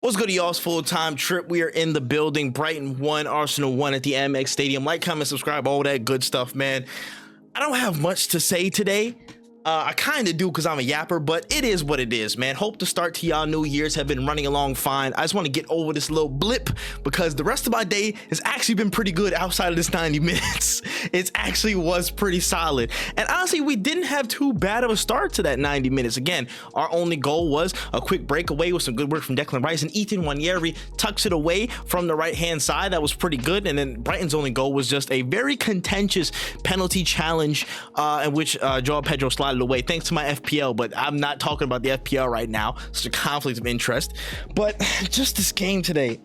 What's good, y'all's full-time trip? We are in the building. Brighton 1, Arsenal 1 at the Amex Stadium. Like, comment, subscribe, all that good stuff, man. I don't have much to say today. I kind of do because I'm a yapper, but it is what it is, man. Hope the start to y'all New Year's have been running along fine. I just want to get over this little blip because the rest of my day has actually been pretty good outside of this 90 minutes. It actually was pretty solid. And honestly, we didn't have too bad of a start to that 90 minutes. Again, our only goal was a quick breakaway with some good work from Declan Rice, and Nwaneri tucks it away from the right-hand side. That was pretty good. And then Brighton's only goal was just a very contentious penalty challenge in which Joao Pedro slided away thanks to my FPL, but I'm not talking about the FPL right now. It's a conflict of interest. But just this game today,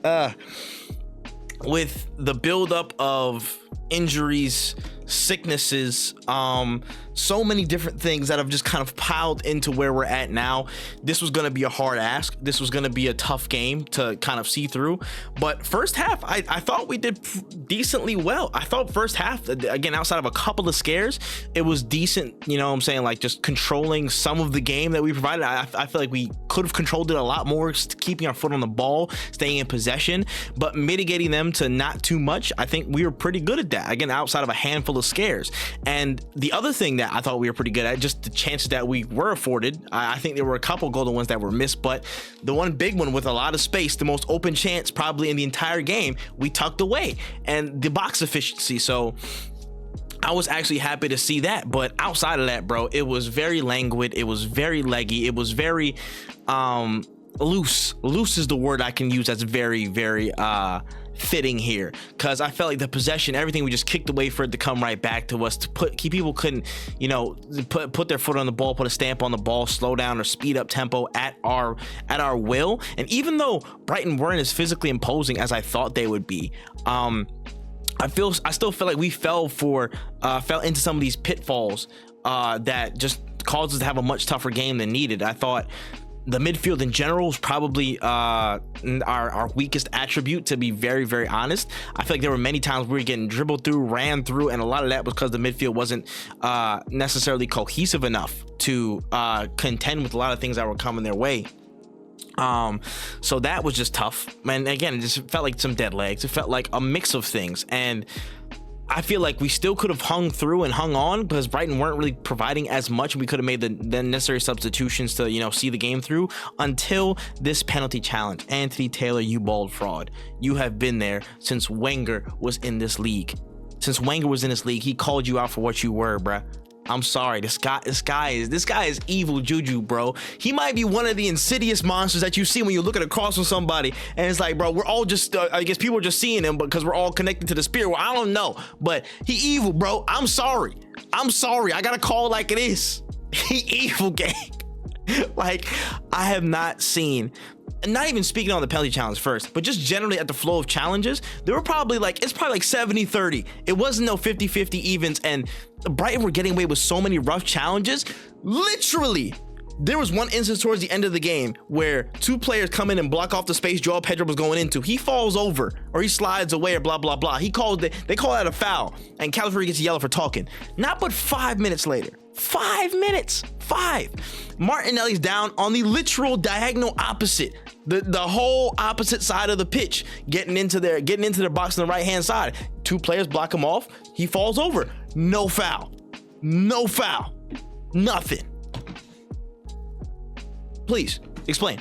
with the buildup of injuries, sicknesses, so many different things that have just kind of piled into where we're at now. This was going to be a hard ask. This was going to be a tough game to kind of see through. But first half, I thought we did decently well. I thought first half, again, outside of a couple of scares, it was decent. You know what I'm saying? Like just controlling some of the game that we provided. I feel like we could have controlled it a lot more, keeping our foot on the ball, staying in possession, but mitigating them to not too much. I think we were pretty good at that. Again, outside of a handful of scares. And the other thing that I thought we were pretty good at, just the chances that we were afforded. I think there were a couple golden ones that were missed, but the one big one with a lot of space, the most open chance probably in the entire game, we tucked away, and the box efficiency. So I was actually happy to see that. But outside of that, bro, it was very languid. It was very leggy. It was very loose. Loose is the word I can use. That's very, very fitting here, because I felt like the possession, everything, we just kicked away for it to come right back to us. People couldn't, you know, put their foot on the ball, put a stamp on the ball, slow down or speed up tempo at our will. And even though Brighton weren't as physically imposing as I thought they would be, I still feel like we fell into some of these pitfalls that just caused us to have a much tougher game than needed. I thought the midfield in general is probably our weakest attribute, to be very, very honest. I feel like there were many times we were getting dribbled through, ran through, and a lot of that was because the midfield wasn't necessarily cohesive enough to contend with a lot of things that were coming their way. So that was just tough. And again, it just felt like some dead legs. It felt like a mix of things. And I feel like we still could have hung through and hung on because Brighton weren't really providing as much. We could have made the necessary substitutions to, you know, see the game through until this penalty challenge. Anthony Taylor, you bald fraud. You have been there since Wenger was in this league. Since Wenger was in this league, he called you out for what you were, bruh. I'm sorry, this guy is evil juju, bro. He might be one of the insidious monsters that you see when you're looking across from somebody, and it's like, bro, we're all just I guess people are just seeing him because we're all connected to the spirit. Well, I don't know, but he evil, bro. I'm sorry, I gotta call it like it is. He evil, gang. Like, I have not seen, not even speaking on the penalty challenge first, but just generally at the flow of challenges, there were probably like, it's probably like 70-30. It wasn't no 50-50 evens, and Brighton were getting away with so many rough challenges. Literally, there was one instance towards the end of the game where two players come in and block off the space Joao Pedro was going into. He falls over or he slides away or blah, blah, blah. They call that a foul, and Calafiori gets yelled for talking. Not but 5 minutes later, 5 minutes, Martinelli's down on the literal diagonal opposite, the whole opposite side of the pitch, getting into their box on the right hand side. Two players block him off. He falls over. No foul, nothing. Please explain.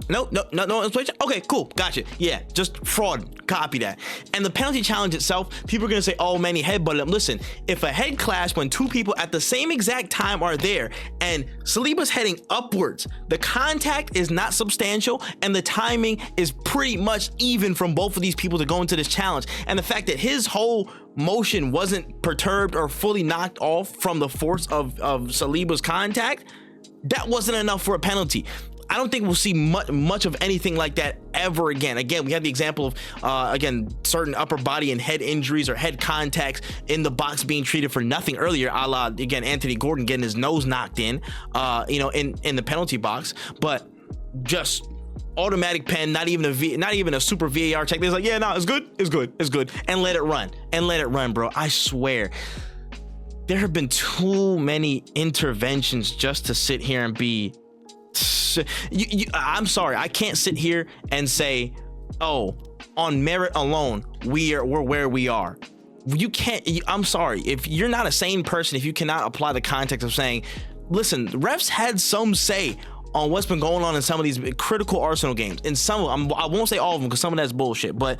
No explanation. Okay, cool, gotcha. Yeah, just fraud. Copy that. And the penalty challenge itself, people are gonna say, "Oh man, he headbutted him." Listen, if a head clash when two people at the same exact time are there, and Saliba's heading upwards, the contact is not substantial, and the timing is pretty much even from both of these people to go into this challenge. And the fact that his whole motion wasn't perturbed or fully knocked off from the force of Saliba's contact, that wasn't enough for a penalty. I don't think we'll see much of anything like that ever again. Again, we have the example of, certain upper body and head injuries or head contacts in the box being treated for nothing earlier, a la, again, Anthony Gordon getting his nose knocked in, in the penalty box. But just automatic pen, not even a super VAR check. They're like, yeah, no, it's good, and let it run, bro. I swear, there have been too many interventions just to sit here and be I'm sorry, I can't sit here and say, oh, on merit alone, we're where we are. You can't. I'm sorry, if you're not a sane person, if you cannot apply the context of saying, listen, refs had some say on what's been going on in some of these critical Arsenal games. In some of them, I won't say all of them because some of that's bullshit, but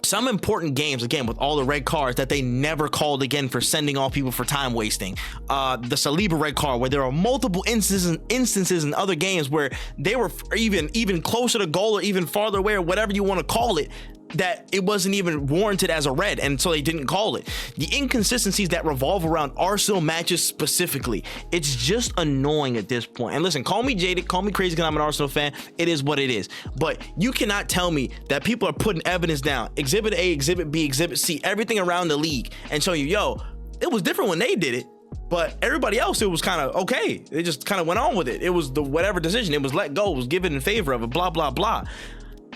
some important games, again, with all the red cards that they never called again for sending off people for time wasting. The Saliba red card, where there are multiple instances in other games where they were even closer to goal or even farther away or whatever you want to call it, that it wasn't even warranted as a red, and so they didn't call it. The inconsistencies that revolve around Arsenal matches specifically, it's just annoying at this point. And listen, call me jaded, call me crazy because I'm an Arsenal fan. It is what it is. But you cannot tell me that people are putting evidence down, exhibit A, exhibit B, exhibit C, everything around the league, and show you, yo, it was different when they did it, but everybody else, it was kind of okay. They just kind of went on with it. It was the whatever decision, it was let go, it was given in favor of it, blah blah blah.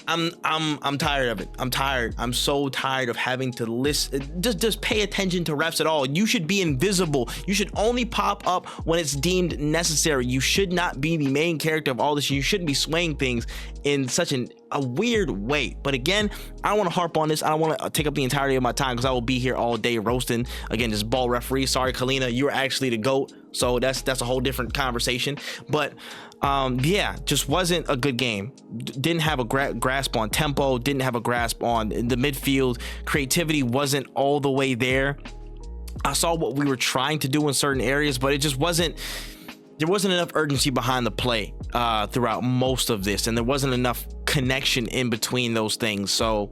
I'm tired of it. I'm tired. I'm so tired of having to listen. Just pay attention to refs at all. You should be invisible. You should only pop up when it's deemed necessary. You should not be the main character of all this. You shouldn't be swaying things in such a weird way. But again, I don't want to harp on this. I don't want to take up the entirety of my time because I will be here all day roasting again this ball referee. Sorry, Kalina, you're actually the GOAT. So that's a whole different conversation. But yeah, just wasn't a good game. Didn't have a grasp on tempo, didn't have a grasp on the midfield. Creativity wasn't all the way there. I saw what we were trying to do in certain areas, but it just wasn't. There wasn't enough urgency behind the play throughout most of this, and there wasn't enough connection in between those things. So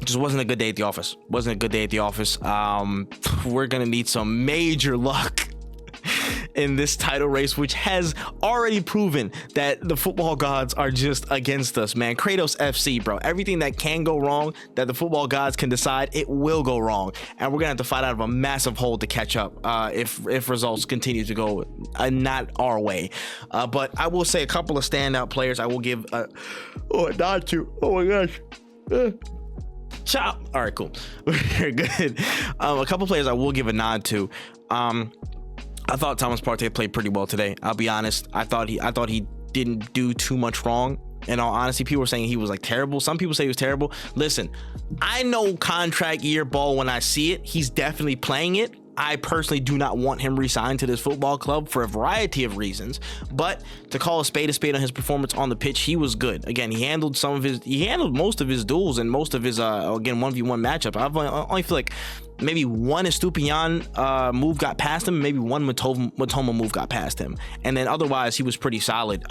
it just wasn't a good day at the office. Wasn't a good day at the office. We're gonna need some major luck in this title race, which has already proven that the football gods are just against us, man. Kratos FC, bro. Everything that can go wrong, that the football gods can decide, it will go wrong, and we're gonna have to fight out of a massive hole to catch up if results continue to go not our way. But I will say a couple of standout players I will give a nod to. Oh my gosh. Chop. All right, cool. We're good. A couple players I will give a nod to. I thought Thomas Partey played pretty well today. I'll be honest. I thought he didn't do too much wrong. In all honesty, people were saying he was like terrible. Some people say he was terrible. Listen, I know contract year ball when I see it. He's definitely playing it. I personally do not want him re-signed to this football club for a variety of reasons, but to call a spade on his performance on the pitch, he was good. Again, he handled most of his duels and most of his again 1v1 matchups. I only feel like maybe one Estupiñán move got past him, maybe one Matoma move got past him, and then otherwise he was pretty solid.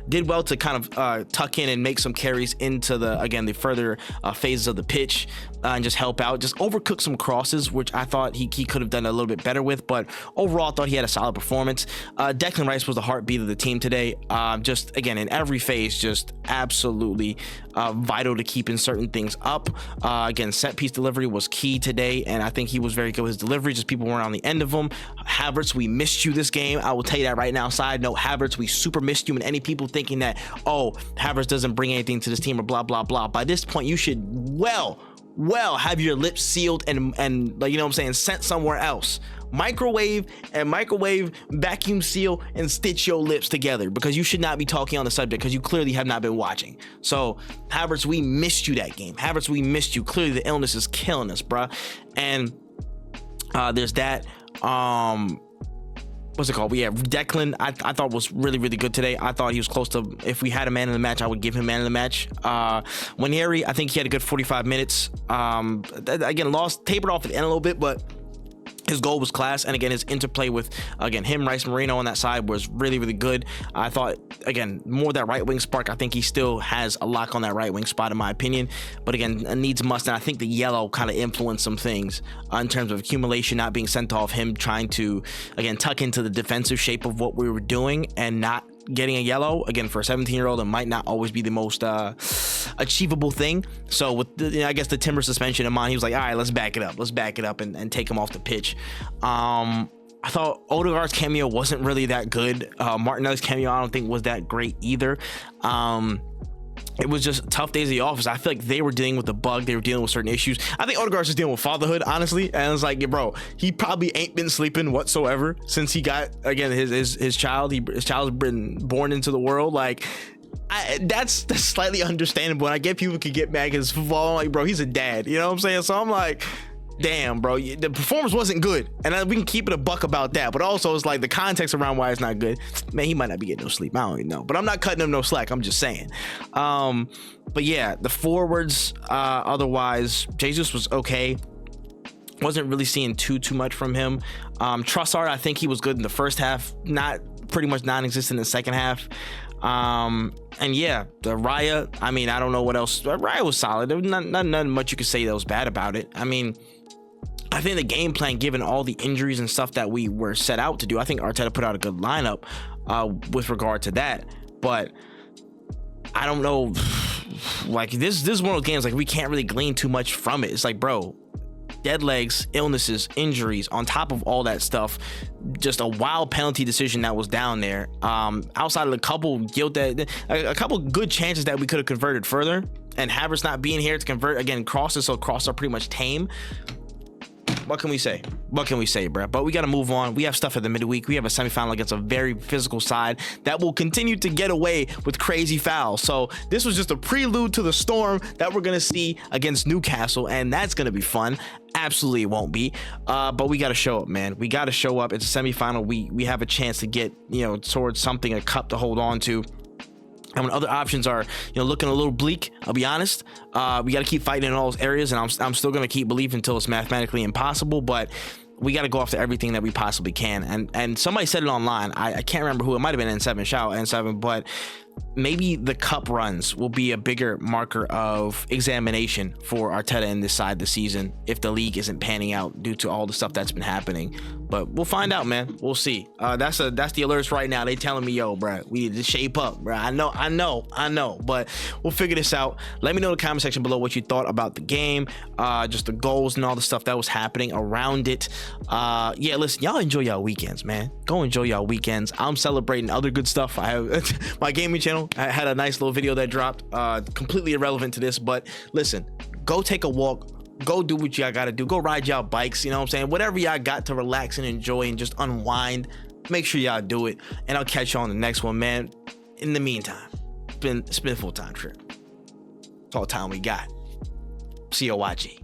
Did well to kind of tuck in and make some carries into the further phases of the pitch and just help out, just overcook some crosses, which I thought he could have done a little bit better with, but overall I thought he had a solid performance. Declan Rice was the heartbeat of the team today. Just again in every phase, just absolutely vital to keeping certain things up. Again, set piece delivery was key today, and I think he was very good with his delivery, just people weren't on the end of him. Havertz, we missed you this game. I will tell you that right now. Side note, Havertz, we super missed you, and any people thinking that, oh, Havertz doesn't bring anything to this team or blah blah blah, by this point you should well have your lips sealed and like, you know what I'm saying, sent somewhere else. Microwave, vacuum seal, and stitch your lips together, because you should not be talking on the subject because you clearly have not been watching. So Havertz, we missed you that game. Havertz, we missed you. Clearly the illness is killing us, bruh. And there's that. What's it called? Yeah, Declan, I thought was really, really good today. I thought he was close to, if we had a man in the match, I would give him man of the match. Nwaneri, I think he had a good 45 minutes. Again, tapered off at the end a little bit, but his goal was class, and again his interplay with him, Rice Marino on that side was really, really good. I thought again more that right wing spark. I think he still has a lock on that right wing spot in my opinion, but again needs must, and I think the yellow kind of influenced some things in terms of accumulation not being sent off, him trying to again tuck into the defensive shape of what we were doing and not getting a yellow. Again, for a 17-year-old, it might not always be the most achievable thing. So with the, I guess the Timber suspension in mind, he was like, all right, let's back it up and take him off the pitch. I thought Odegaard's cameo wasn't really that good. Martinelli's cameo I don't think was that great either. it was just tough days at the office. I feel like they were dealing with the bug. They were dealing with certain issues. I think Odegaard's just dealing with fatherhood, honestly. And it's like, yeah, bro, he probably ain't been sleeping whatsoever since he got, again, his child. His child's been born into the world. Like, that's slightly understandable. And I get people could get mad because football, I'm like, bro, he's a dad. You know what I'm saying? So I'm like, damn, bro, the performance wasn't good, and we can keep it a buck about that. But also, it's like the context around why it's not good. Man, he might not be getting no sleep. I don't even know, but I'm not cutting him no slack. I'm just saying. But yeah, the forwards. Otherwise, Jesus was okay. Wasn't really seeing too much from him. Trossard, I think he was good in the first half. Pretty much non-existent in the second half. And yeah, the Raya. I mean, I don't know what else. Raya was solid. There was nothing much you could say that was bad about it. I mean, I think the game plan, given all the injuries and stuff that we were set out to do, I think Arteta put out a good lineup with regard to that. But I don't know, like this is one of those games like we can't really glean too much from it. It's like, bro, dead legs, illnesses, injuries, on top of all that stuff, just a wild penalty decision that was down there. Outside of a couple a couple good chances that we could have converted further, and Havertz not being here to convert again, crosses, so crosses are pretty much tame. What can we say? What can we say, bro? But we got to move on. We have stuff at the midweek. We have a semifinal against a very physical side that will continue to get away with crazy fouls. So this was just a prelude to the storm that we're going to see against Newcastle, and that's going to be fun. Absolutely it won't be. But we got to show up, man. We got to show up. It's a semifinal. We have a chance to get, towards something, a cup to hold on to. And when other options are, looking a little bleak, I'll be honest, we got to keep fighting in all those areas, and I'm still going to keep believing until it's mathematically impossible, but we got to go after everything that we possibly can. And somebody said it online. I can't remember who. It might have been N7, shout out N7, but maybe the cup runs will be a bigger marker of examination for Arteta in this side of the season if the league isn't panning out due to all the stuff that's been happening. But we'll find out, man. We'll see. That's the alerts right now. They telling me, yo, bro, we need to shape up, bro. I know. But we'll figure this out. Let me know in the comment section below what you thought about the game, just the goals and all the stuff that was happening around it. Yeah, listen, y'all enjoy y'all weekends, man. Go enjoy y'all weekends. I'm celebrating other good stuff. I have my gaming channel. I had a nice little video that dropped, completely irrelevant to this, but listen, go take a walk. Go do what y'all gotta do. Go ride y'all bikes, you know what I'm saying? Whatever y'all got to relax and enjoy and just unwind, make sure y'all do it. And I'll catch you on the next one, man. In the meantime, it's been a full-time trip. That's all the time we got. COYG.